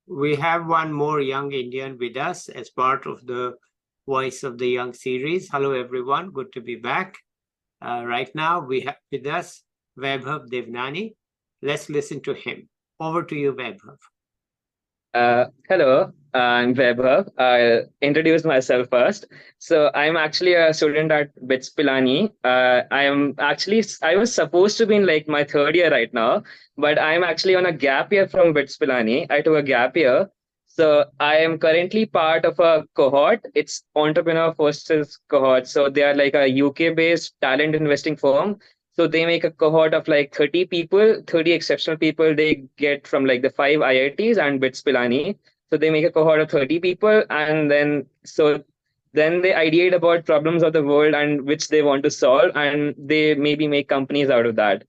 We have one more young Indian with us as part of the Voice of the Young series. Hello, everyone. Good to be back. Right now, we have with us Vaibhav Devnani. Let's listen to him. Over to you, Vaibhav. Hello, I'm Vaibhav. I'll introduce myself first. So I'm actually a student at Pilani. I was supposed to be in like my third year right now, but I'm actually on a gap year from Pilani. I took a gap year. So I am currently part of a cohort. It's Entrepreneur Forces cohort. So they are like a UK-based talent investing firm. So they make a cohort of like 30 people, 30 exceptional people they get from like the five IITs and BITS Pilani. So they make a cohort of 30 people, and then they ideate about problems of the world and which they want to solve, and they maybe make companies out of that.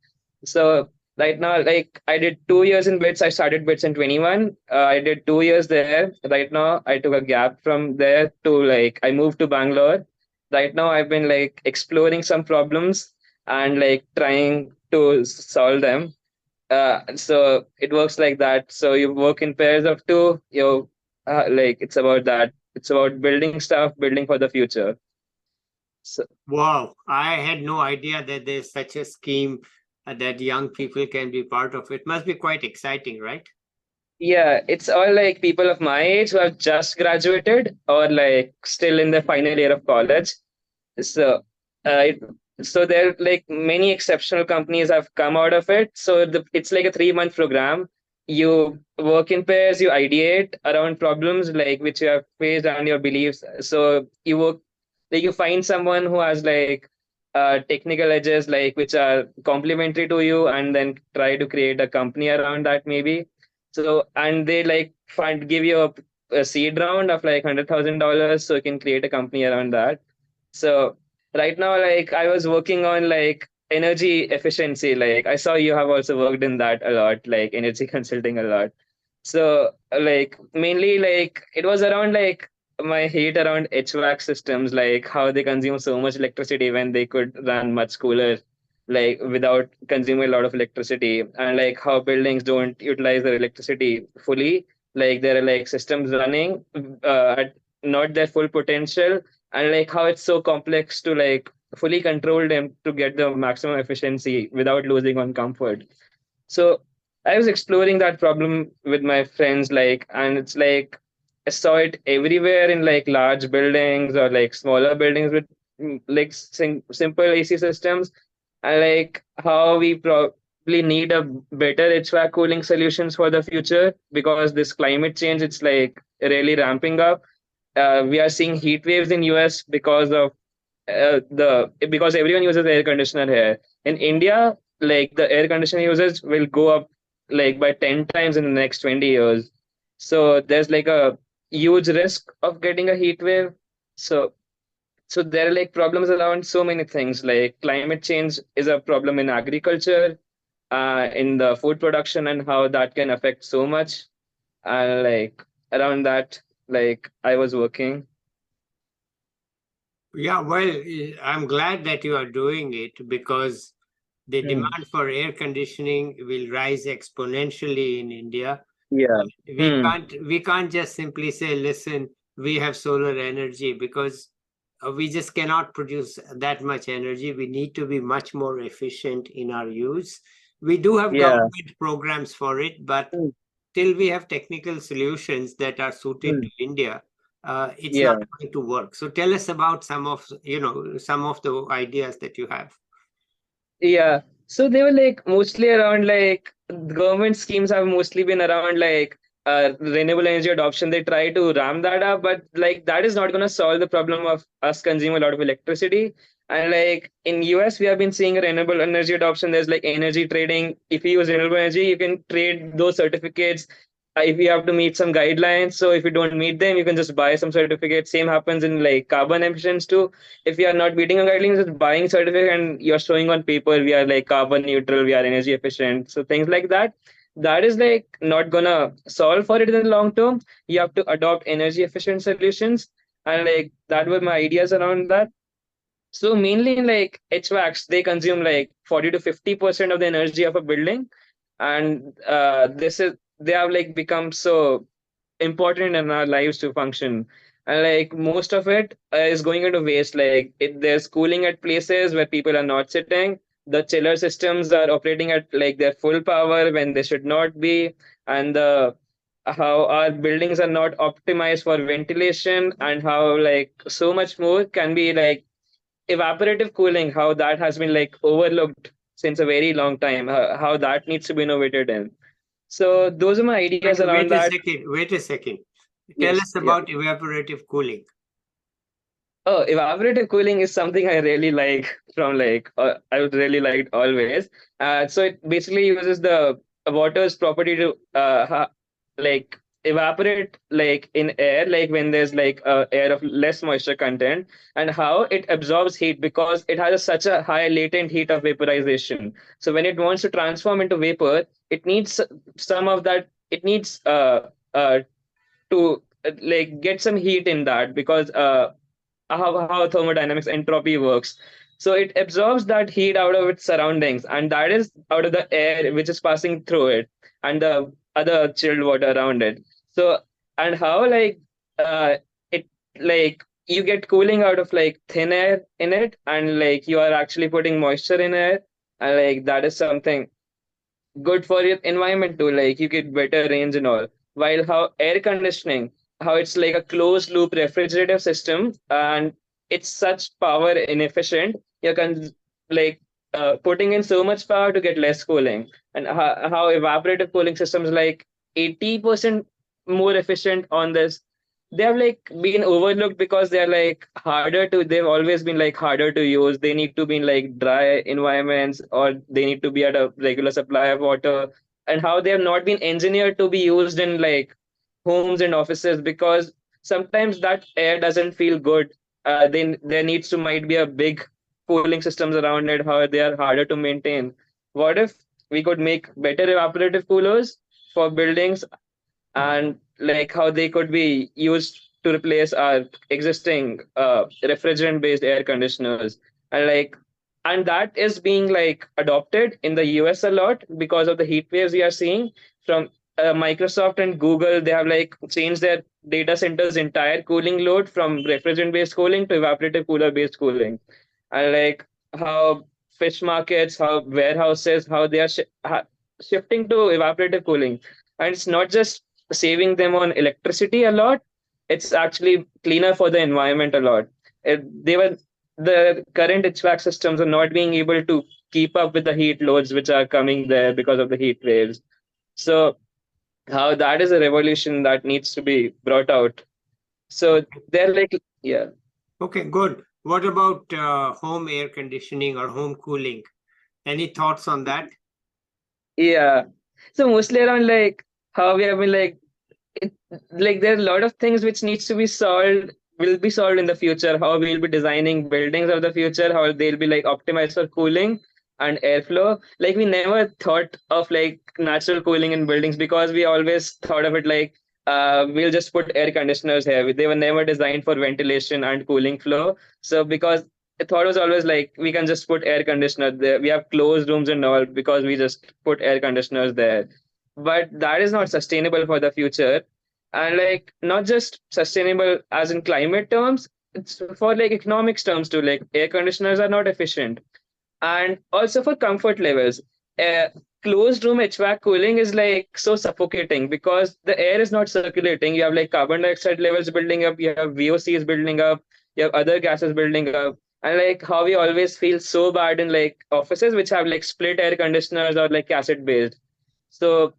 So right now, like I did 2 years in BITS. I started BITS in 21. I did 2 years there. Right now, I took a gap from there to like I moved to Bangalore. Right now, I've been like exploring some problems and like trying to solve them. So it works like that. So you work in pairs of two. Like it's about that. It's about building stuff, building for the future. So Wow, I had no idea that there's such a scheme that young people can be part of. It must be quite exciting, right? yeah, it's all like people of my age who have just graduated or like still in the final year of college. So, uh, it, so there like many exceptional companies have come out of it. So it's like a 3 month program. You work in pairs, you ideate around problems like which you have faced and your beliefs. So you work like you find someone who has like technical edges like which are complementary to you, and then try to create a company around that maybe. So and they like find give you a seed round of like $100,000 so you can create a company around that. So right now, like I was working on like energy efficiency. Like I saw you have also worked in that a lot, like energy consulting a lot. So like mainly like it was around like my hate around HVAC systems, like how they consume so much electricity when they could run much cooler, like without consuming a lot of electricity, and like how buildings don't utilize their electricity fully. Like there are like systems running at not their full potential, and like how it's so complex to like fully control them to get the maximum efficiency without losing on comfort. So I was exploring that problem with my friends, like, and it's like I saw it everywhere in like large buildings or like smaller buildings with like simple AC systems, and like how we probably need a better HVAC cooling solutions for the future because this climate change, it's like really ramping up. We are seeing heat waves in US because of because everyone uses air conditioner here. In India, like the air conditioner usage will go up like by 10 times in the next 20 years. So there's like a huge risk of getting a heat wave. So so there are like problems around so many things. Like climate change is a problem in agriculture, in the food production, and how that can affect so much. And like around that, like I was working. Yeah, well, I'm glad that you are doing it because the Hmm. demand for air conditioning will rise exponentially in India. Yeah. Hmm. We can't just simply say, listen, we have solar energy because we just cannot produce that much energy. We need to be much more efficient in our use. We do have Yeah. government programs for it, but Hmm. till we have technical solutions that are suited Hmm. to India, it's not Yeah. going to work. So tell us about some of the ideas that you have. Yeah. So they were like mostly around like government schemes have mostly been around like renewable energy adoption. They try to ram that up, but like that is not going to solve the problem of us consuming a lot of electricity. And like in US, we have been seeing renewable energy adoption. There's like energy trading. If you use renewable energy, you can trade those certificates. If you have to meet some guidelines, so if you don't meet them, you can just buy some certificates. Same happens in like carbon emissions too. If you are not meeting the guidelines, it's buying certificate and you're showing on paper we are like carbon neutral, we are energy efficient. So things like that. That is like not gonna solve for it in the long term. You have to adopt energy efficient solutions. And like that were my ideas around that. So mainly in like HVACs, they consume like 40 to 50% of the energy of a building. And this is they have like become so important in our lives to function. And like most of it is going into waste. Like there's cooling at places where people are not sitting. The chiller systems are operating at like their full power when they should not be. And the how our buildings are not optimized for ventilation, and how like so much more can be like evaporative cooling, how that has been like overlooked since a very long time, how that needs to be innovated in. So those are my ideas around Wait a that. second. Wait a second. Tell Yes, us yeah. about evaporative cooling. Oh, evaporative cooling is something I really like from like I would really like always. So it basically uses the water's property to like evaporate like in air, like when there's like air of less moisture content, and how it absorbs heat because it has such a high latent heat of vaporization. So when it wants to transform into vapor, it needs some of that. It needs to like get some heat in that because how thermodynamics entropy works. So it absorbs that heat out of its surroundings, and that is out of the air which is passing through it and the other chilled water around it. So and how like it like you get cooling out of like thin air in it, and like you are actually putting moisture in air, and like that is something good for your environment too. Like you get better range and all. While how air conditioning, how it's like a closed loop refrigerative system, and it's such power inefficient. You can like putting in so much power to get less cooling, and how evaporative cooling systems like 80% more efficient on this. They have like been overlooked because they're like harder to, they've always been like harder to use. They need to be in like dry environments, or they need to be at a regular supply of water, and how they have not been engineered to be used in like homes and offices because sometimes that air doesn't feel good. Then there needs to might be a big cooling systems around it, how they are harder to maintain. What if we could make better evaporative coolers for buildings, and like how they could be used to replace our existing refrigerant based air conditioners, and like and that is being like adopted in the US a lot because of the heat waves we are seeing from Microsoft and Google. They have like changed their data centers entire cooling load from refrigerant based cooling to evaporative cooler based cooling. And like how fish markets, how warehouses, how they are shifting to evaporative cooling. And it's not just saving them on electricity a lot, it's actually cleaner for the environment a lot. They were the current HVAC systems are not being able to keep up with the heat loads which are coming there because of the heat waves. So how that is a revolution that needs to be brought out. So they're like, yeah. Okay, good. What about home air conditioning or home cooling? Any thoughts on that? Yeah. So mostly around like how we have been like it, like there are a lot of things which needs to be solved, will be solved in the future. How we'll be designing buildings of the future, how they'll be like optimized for cooling and airflow. Like we never thought of like natural cooling in buildings because we always thought of it like we'll just put air conditioners here. They were never designed for ventilation and cooling flow. So because the thought was always like we can just put air conditioner there. We have closed rooms and all because we just put air conditioners there. But that is not sustainable for the future, and like not just sustainable as in climate terms, it's for like economics terms too. Like air conditioners are not efficient, and also for comfort levels, uh, closed room HVAC cooling is like so suffocating because the air is not circulating. You have like carbon dioxide levels building up, you have VOCs building up, you have other gases building up, and like how we always feel so bad in like offices which have like split air conditioners or like cassette based. So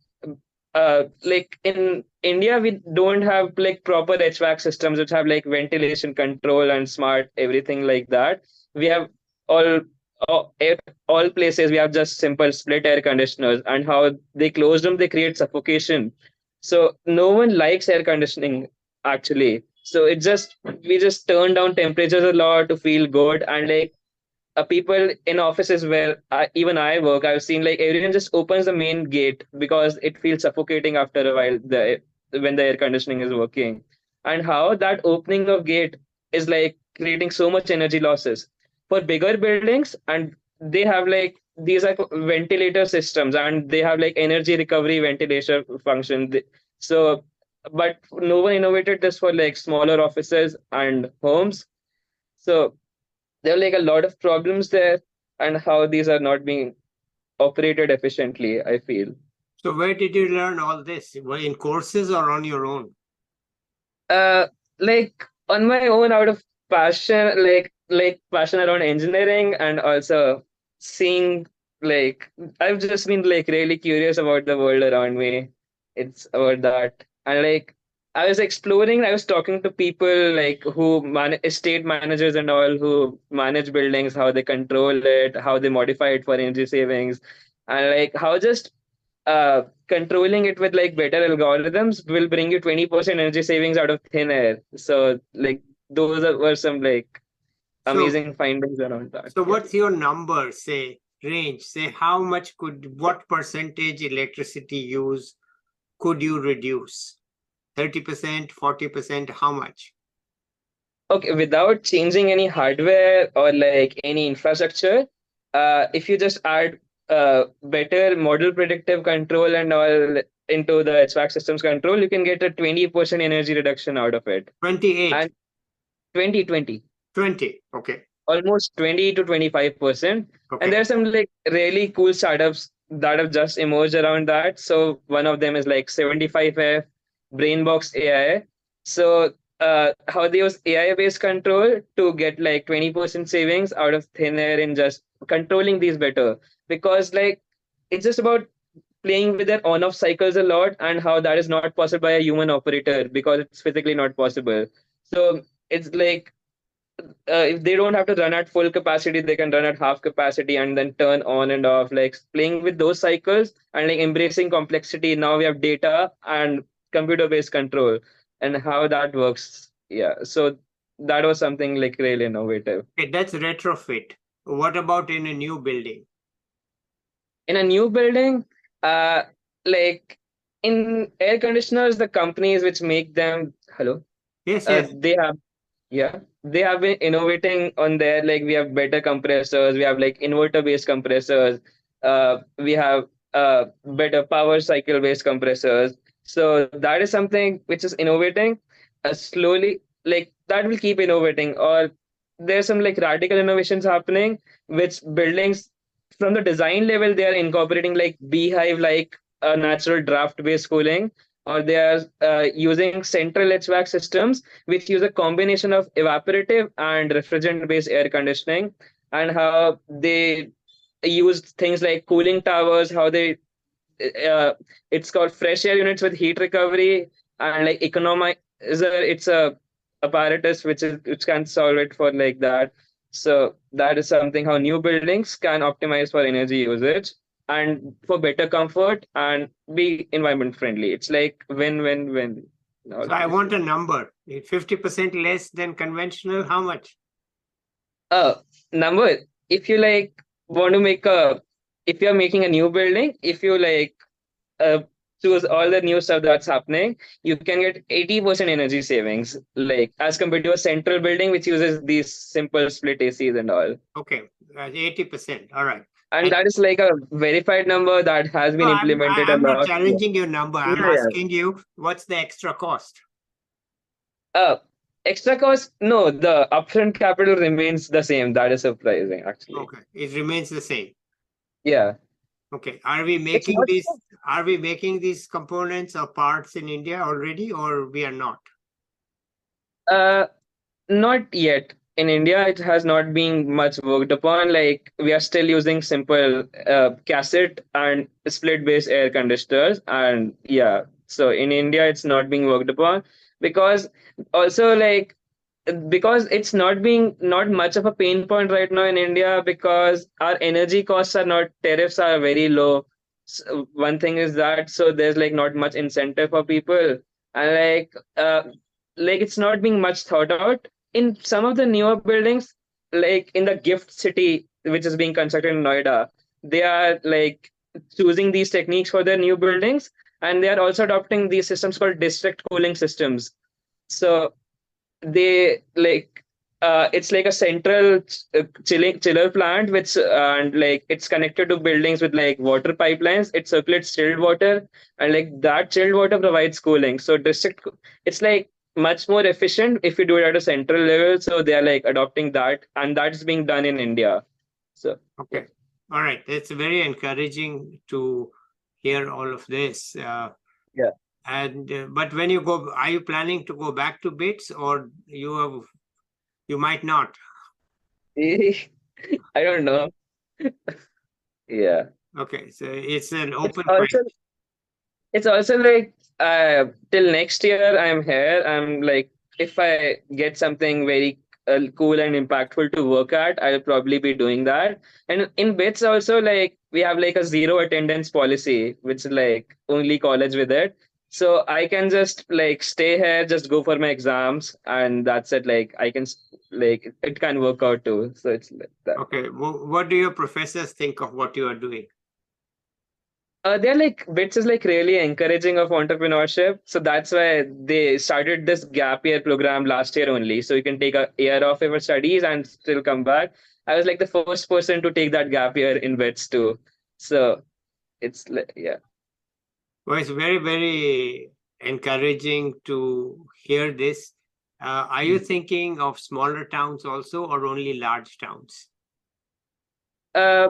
like in India, we don't have like proper HVAC systems which have like ventilation control and smart everything like that. We have all all places we have just simple split air conditioners, and how they close them, they create suffocation. So no one likes air conditioning actually. So it just we just turn down temperatures a lot to feel good, and like people in offices where even I work, I've seen like everyone just opens the main gate because it feels suffocating after a while when the air conditioning is working, and how that opening of gate is like creating so much energy losses for bigger buildings, and they have like these are ventilator systems, and they have like energy recovery ventilation function. So but no one innovated this for like smaller offices and homes. So there are like a lot of problems there, and how these are not being operated efficiently, I feel. So where did you learn all this? Were in courses or on your own? Uh, like on my own, out of passion, like passion around engineering, and also seeing, like, I've just been like really curious about the world around me. It's about that, and like I was exploring. I was talking to people like who estate managers and all, who manage buildings, how they control it, how they modify it for energy savings, and like how just controlling it with like better algorithms will bring you 20% energy savings out of thin air. So like were some like So amazing findings around that. so Yeah. what's your number, say, range? Say how much what percentage electricity use could you reduce? 30%, 40%, how much? Okay, without changing any hardware or like any infrastructure, if you just add better model predictive control and all into the HVAC systems control, you can get a 20% energy reduction out of it. 28, And 2020. 20. Okay. Almost 20 to 25%. And Okay. there's some like really cool startups that have just emerged around that. So one of them is like 75F, Brainbox AI. So how they use AI based control to get like 20% savings out of thin air in just controlling these better. Because like it's just about playing with their on off cycles a lot, and how that is not possible by a human operator because it's physically not possible. So it's like if they don't have to run at full capacity, they can run at half capacity and then turn on and off, like playing with those cycles and like embracing complexity. Now we have data and computer based control and how that works. Yeah. So that was something like really innovative. Okay, that's retrofit. What about in a new building? In a new building, uh, like in air conditioners, the companies which make them, hello, Yes, yes. they have Yeah, they have been innovating on there. Like we have better compressors, we have like inverter-based compressors, we have better power cycle-based compressors. So that is something which is innovating slowly. Like that will keep innovating. Or there's some like radical innovations happening, which buildings from the design level they are incorporating like beehive, like natural draft-based cooling, or they are using central HVAC systems which use a combination of evaporative and refrigerant based air conditioning, and how they use things like cooling towers, how they uh, it's called fresh air units with heat recovery, and like economizer, it's a apparatus which can solve it for like that. So that is something how new buildings can optimize for energy usage and for better comfort and be environment friendly. It's like win in all So I want cases. a number. 50% less than conventional, how much? Uh, Number, if you like want to make a, if you're making a new building, if you like uh, choose all the new stuff that's happening, you can get 80% energy savings, like as compared to a central building which uses these simple split ACs and all. Okay, 80%. All right. And And that is like a verified number that has no, been implemented a I'm not lot. Yeah. challenging your number. I'm Yeah, yeah. asking you what's the extra cost? Uh, Extra cost? No, the upfront capital remains the same. That is surprising, actually. Okay, it remains the same. Yeah. Okay. It's not. Are we making these components or parts in India already, or we are not? Uh, Not yet. In India, it has not been much worked upon. Like we are still using simple cassette and split-based air conditioners, and yeah. So in India, it's not being worked upon because also like because it's not much of a pain point right now in India because our energy costs are not tariffs are very low. So one thing is that so there's like not much incentive for people, and like it's not being much thought out in some of the newer buildings, like in the gift city which is being constructed in Noida. They are like choosing these techniques for their new buildings, and they are also adopting these systems called district cooling systems. So they like it's like a central chiller plant, which and like it's connected to buildings with like water pipelines. It circulates chilled water, and like that chilled water provides cooling. So it's like much more efficient if you do it at a central level. So they are like adopting that, and that's being done in India. So Okay. All right. It's very encouraging to hear all of this. yeah. And but when you go, are you planning to go back to BITS, or you might not? I don't know. Yeah. Okay, so it's an It's open also question. it's also like till next year I'm here. I'm like if I get something very cool and impactful to work at, I'll probably be doing that. And in bits also like we have like a zero attendance policy, which is like only college with it. So I can just like stay here, just go for my exams, and that's it. Like I can like it can work out too. So it's like that. Okay, what do your professors think of what you are doing? They're like Bits is like really encouraging of entrepreneurship. So that's why they started this gap year program last year only. So you can take a year off of your studies and still come back. I was like the first person to take that gap year in Bits too. So it's like, yeah. Well, it's very, very encouraging to hear this. Are you thinking of smaller towns also, or only large towns? Uh,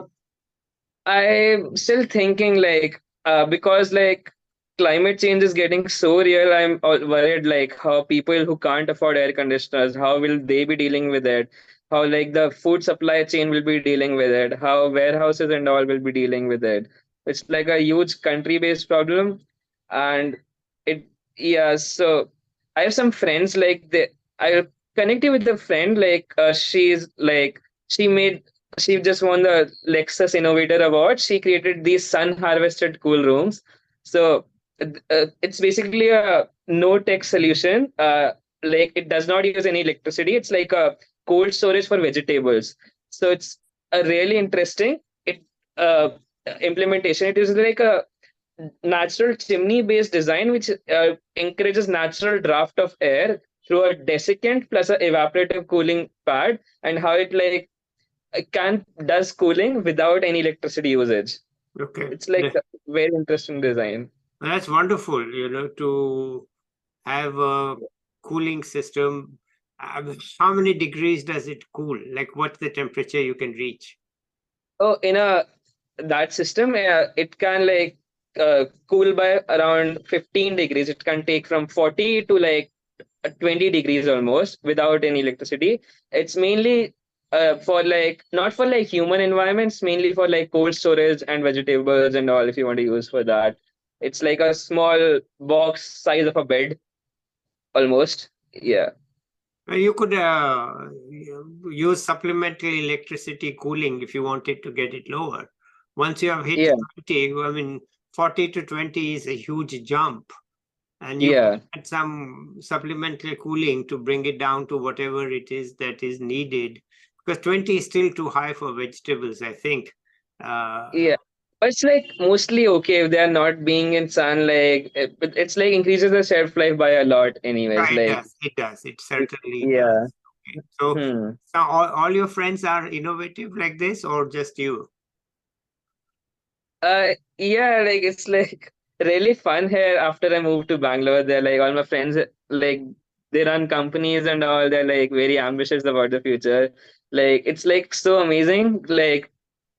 I'm still thinking like because like climate change is getting so real, I'm worried like how people who can't afford air conditioners, how will they be dealing with it? How like the food supply chain will be dealing with it, how warehouses and all will be dealing with it. It's like a huge country-based problem. And it yeah, so I have some friends like I connected with a friend like she's like she made she just won the Lexus Innovator Award. She created these sun harvested cool rooms. So it's basically a no tech solution. Like it does not use any electricity. It's like a cold storage for vegetables. So it's a really interesting uh, implementation. It is like a natural chimney based design which encourages natural draft of air through a desiccant plus a evaporative cooling pad, and how it like can does cooling without any electricity usage. Okay, It's like a very interesting design. that's wonderful, to have a cooling system. How many degrees does it cool? Like, what's the temperature you can reach? Oh, in a that system, it can like cool by around 15 degrees. It can take from 40 to like 20 degrees almost without any electricity. It's mainly for like not for like human environments, mainly for like cold storage and vegetables and all if you want to use for that. It's like a small box size of a bed almost. Yeah. Well, you could use supplementary electricity cooling if you wanted to get it lower. Once you have hit Yeah. 20, I mean, 40 to 20 is a huge jump. And you can Yeah. add some supplemental cooling to bring it down to whatever it is that is needed. Because 20 is still too high for vegetables, I think. Yeah. But it's like mostly okay if they're not being in sun, like but it's like increases the shelf life by a lot anyways. Yeah, it Like does. It does. It certainly yeah. does. Okay. So, Hmm. so all your friends are innovative like this, or just you? Yeah, like it's like really fun here after I moved to Bangalore. They're like all my friends like they run companies and all, they're like very ambitious about the future. Like it's like so amazing. Like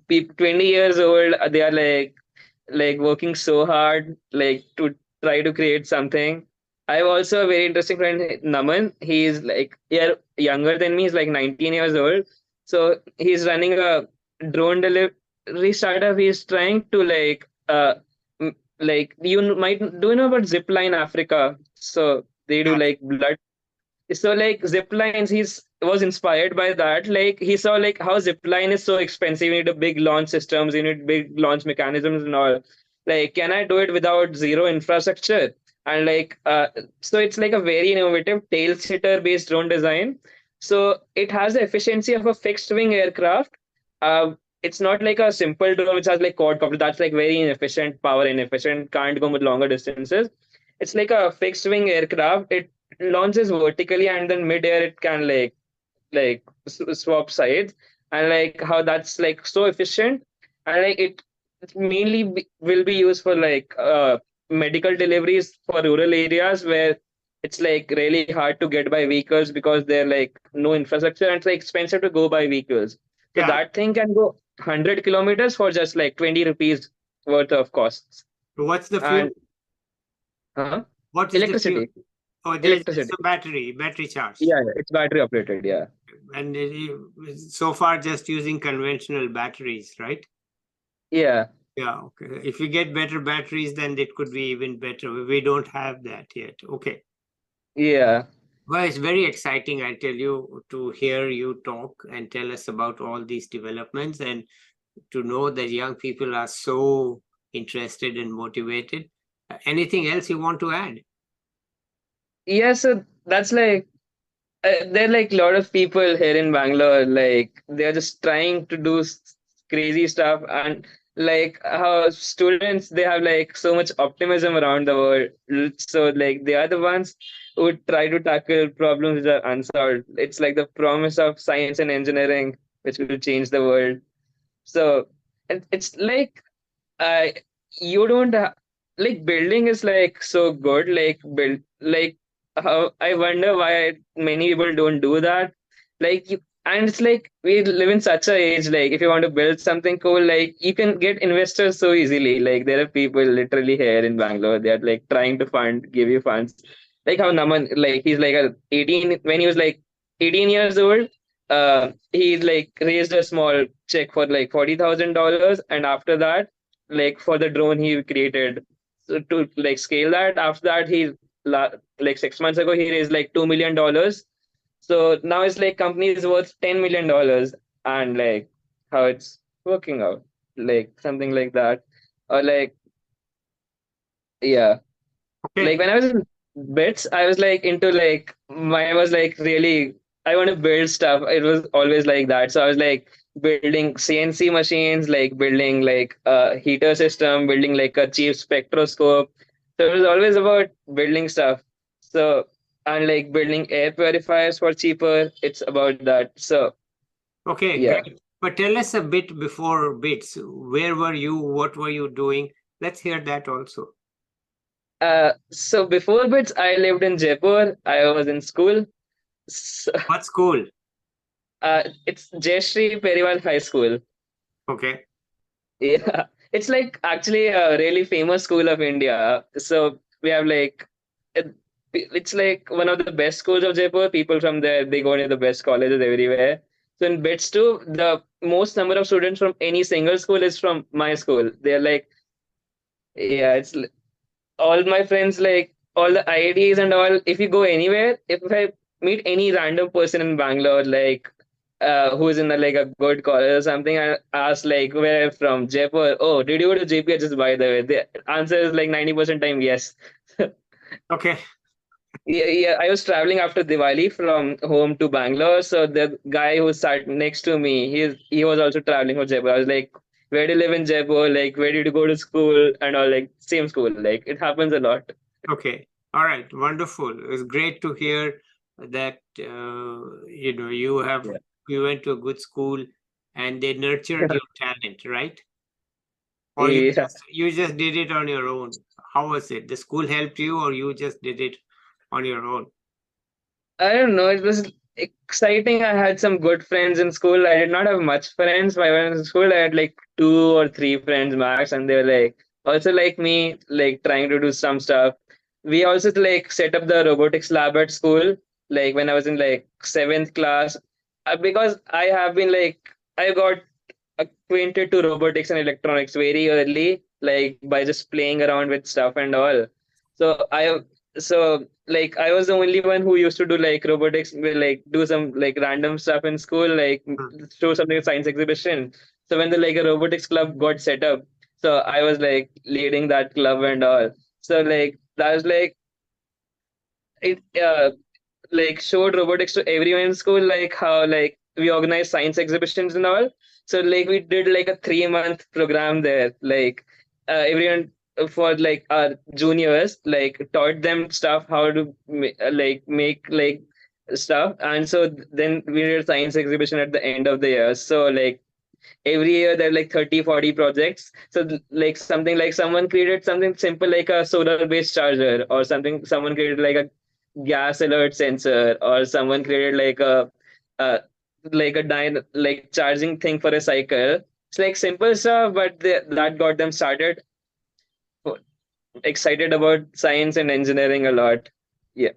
people 20 years old, they are like working so hard like to try to create something. I have also a very interesting friend, Naman. He's like younger than me. He's like 19 years old. So he's running a drone delivery startup. He's trying to like might do you know about Zipline Africa? So they do Yes. like blood, so like zip lines, he's was inspired by that. Like he saw like how zip line is so expensive. You need a big launch systems, you need big launch mechanisms and all. Like, can I do it without zero infrastructure? And like so it's like a very innovative tail sitter based drone design. So it has the efficiency of a fixed wing aircraft. It's not like a simple drone which has like quadcopter. That's like very inefficient, power inefficient, can't go with longer distances. It's like a fixed wing aircraft. It launches vertically and then mid-air it can like like swap sides, and like how that's like so efficient, and like it mainly will be used for like medical deliveries for rural areas where it's like really hard to get by vehicles because they're like no infrastructure and it's like expensive to go by vehicles. So Yeah. that thing can go 100 kilometers for just like 20 rupees worth of costs. So what's the fuel? And huh? What is the fuel? Electricity. Oh, there's just Electricity. a battery charge. Yeah, it's battery operated. Yeah. And so far just using conventional batteries, right? Yeah. Yeah, okay. If we get better batteries, then it could be even better. We don't have that yet. Okay. Yeah. Well, it's very exciting, I tell you, to hear you talk and tell us about all these developments and to know that young people are so interested and motivated. Anything else you want to add? Yeah. So that's like there are like a lot of people here in Bangalore, like they're just trying to do crazy stuff, and like how students they have like so much optimism around the world. So like they are the ones who try to tackle problems which are unsolved. It's like the promise of science and engineering which will change the world. So and it's like uh, you don't like building is like so good like build like how I wonder why many people don't do that like you, and it's like we live in such a age like if you want to build something cool like you can get investors so easily like there are people literally here in Bangalore they are like trying to fund give you funds like how Naman like he's like a 18 when he was like 18 years old he like raised a small check for like $40,000 and after that like for the drone he created. So to like scale that, after that like 6 months ago he raised like $2 million. So now it's like company is worth $10 million and like how it's working out, like something like that, or like yeah, like Okay. when I was in bits, I was like into like I was like really I want to build stuff. It was always like that. So I was like building CNC machines, like building like a heater system, building like a cheap spectroscope. So it was always about building stuff. So and like building air purifiers for cheaper. It's about that. So Okay, yeah. great. But tell us a bit before bits. Where were you? What were you doing? Let's hear that also. So before bits, I lived in Jaipur. I was in school. So, What school? it's Jayashree Periwal High School. Okay. Yeah, it's like actually a really famous school of India. So we have like it, it's like one of the best schools of Jaipur. People from there they go to the best colleges everywhere. So in BITS too, the most number of students from any single school is from my school. They're like yeah, all my friends like all the IITs and all. If you go anywhere, if I meet any random person in Bangalore, like who's in like a good college or something, I ask like where I'm from, Jaipur. Oh, did you go to JPHS by the way? The answer is like 90% time yes. Okay. Yeah, yeah. I was traveling after Diwali from home to Bangalore. So the guy who sat next to me, he was also traveling from Jaipur. I was like, where do you live in Jaipur? Like, where did you go to school? And all like same school. Like it happens a lot. Okay. All right. Wonderful. It's great to hear that Yeah. you went to a good school and they nurtured your talent, right? Or Yeah. you just did it on your own. How was it? The school helped you or you just did it on your own? I don't know. It was exciting. I had some good friends in school. I did not have much friends. When I was in school, I had like two or three friends max, and they were like also like me, like trying to do some stuff. We also like set up the robotics lab at school, like when I was in like seventh class, because I have been like I got acquainted to robotics and electronics very early, like by just playing around with stuff and all. So like I was the only one who used to do like robotics, will like do some like random stuff in school, like Hmm. show something at science exhibition. So when the like a robotics club got set up, so I was like leading that club and all. So like that was like it like showed robotics to everyone in school, like how like we organize science exhibitions and all. So like we did like a 3 month program there, like everyone for like our juniors, like taught them stuff how to like make like stuff. And so then we did a science exhibition at the end of the year. So like every year there are like 30-40 projects. So like something like someone created something simple like a solar based charger, or something someone created like a gas alert sensor, or someone created a like a like charging thing for a cycle. It's like simple stuff, but that got them started, excited about science and engineering a lot. Yeah.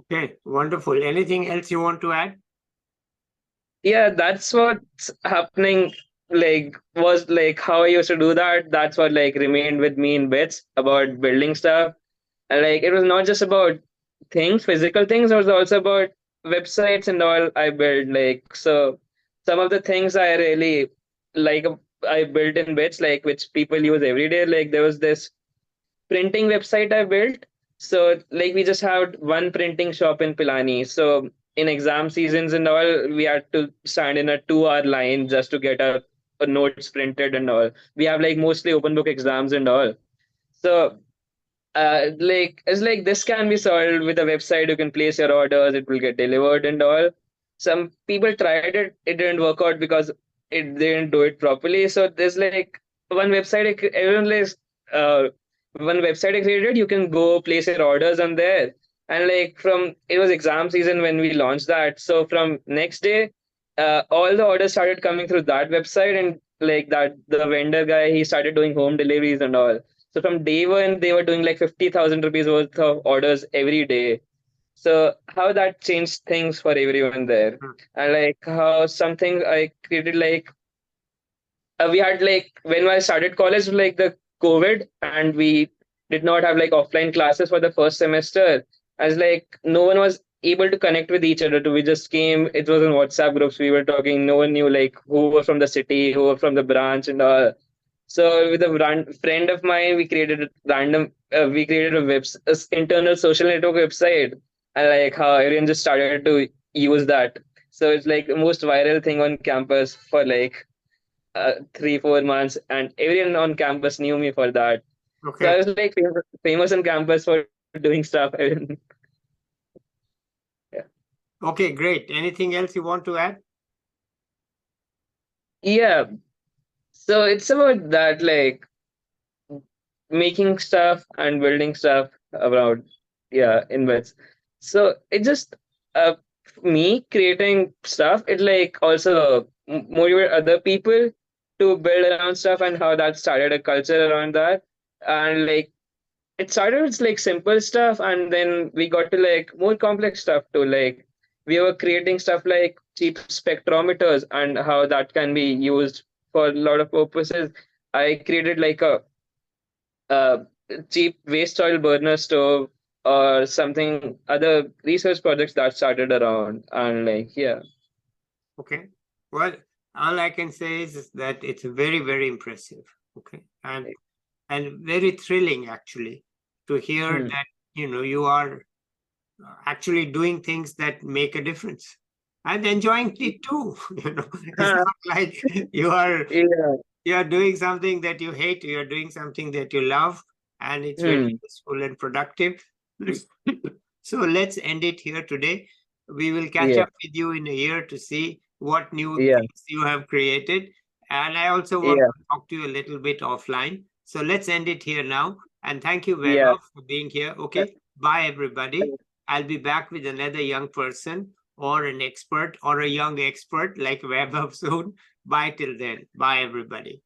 Okay, wonderful. Anything else you want to add? Yeah, that's what's happening. Like, was like how I used to do that. That's what like remained with me in bits about building stuff. And like, it was not just about things, physical things, it was also about websites and all I built. Like, so some of the things I really like, I built in bits, like which people use every day. Like, there was this printing website I built. So like we just had one printing shop in Pilani. So in exam seasons and all, we had to stand in a 2 hour line just to get a notes printed and all. We have like mostly open book exams and all. So like it's like this can be solved with a website. You can place your orders, it will get delivered and all. Some people tried it, it didn't work out because it didn't do it properly. So there's like one website everyone like uh one website I created, you can go place your orders on there. And like from it was exam season when we launched that. So from next day, all the orders started coming through that website, and like that the vendor guy, he started doing home deliveries and all. So from day one, they were doing like 50,000 rupees worth of orders every day. So how that changed things for everyone there. Hmm. And like how something I created like we had like when I started college, like the COVID, and we did not have like offline classes for the first semester. As like no one was able to connect with each other. We just came. It was in WhatsApp groups. We were talking. No one knew like who were from the city, who were from the branch, and all. So with a friend of mine, we created a random. We created a internal social network website, and like how everyone just started to use that. So it's like the most viral thing on campus for like 3-4 months, and everyone on campus knew me for that. So I Okay. was like famous on campus for doing stuff. Yeah. Okay, great. Anything else you want to add? Yeah. So it's about that, like making stuff and building stuff about, yeah, invents. So it just uh me creating stuff, it like also motivate other people to build around stuff, and how that started a culture around that. And like it started with like simple stuff, and then we got to like more complex stuff too. Like we were creating stuff like cheap spectrometers and how that can be used for a lot of purposes. I created like a cheap waste oil burner stove, or something other research projects that started around. And like, yeah. Okay. Well, all I can say is that it's very, very impressive. Okay. And very thrilling actually to hear Hmm. that, you are actually doing things that make a difference and enjoying it too. It's not like you are Yeah. you are doing something that you hate, you are doing something that you love, and it's very Hmm. useful and productive. So let's end it here today. We will catch Yeah. up with you in a year to see what new Yeah. things you have created. And I also want Yeah. to talk to you a little bit offline. So let's end it here now. And thank you, Yeah. Vaibhav, for being here. Okay. Bye, everybody. I'll be back with another young person or an expert or a young expert like Vaibhav soon. Bye till then. Bye, everybody.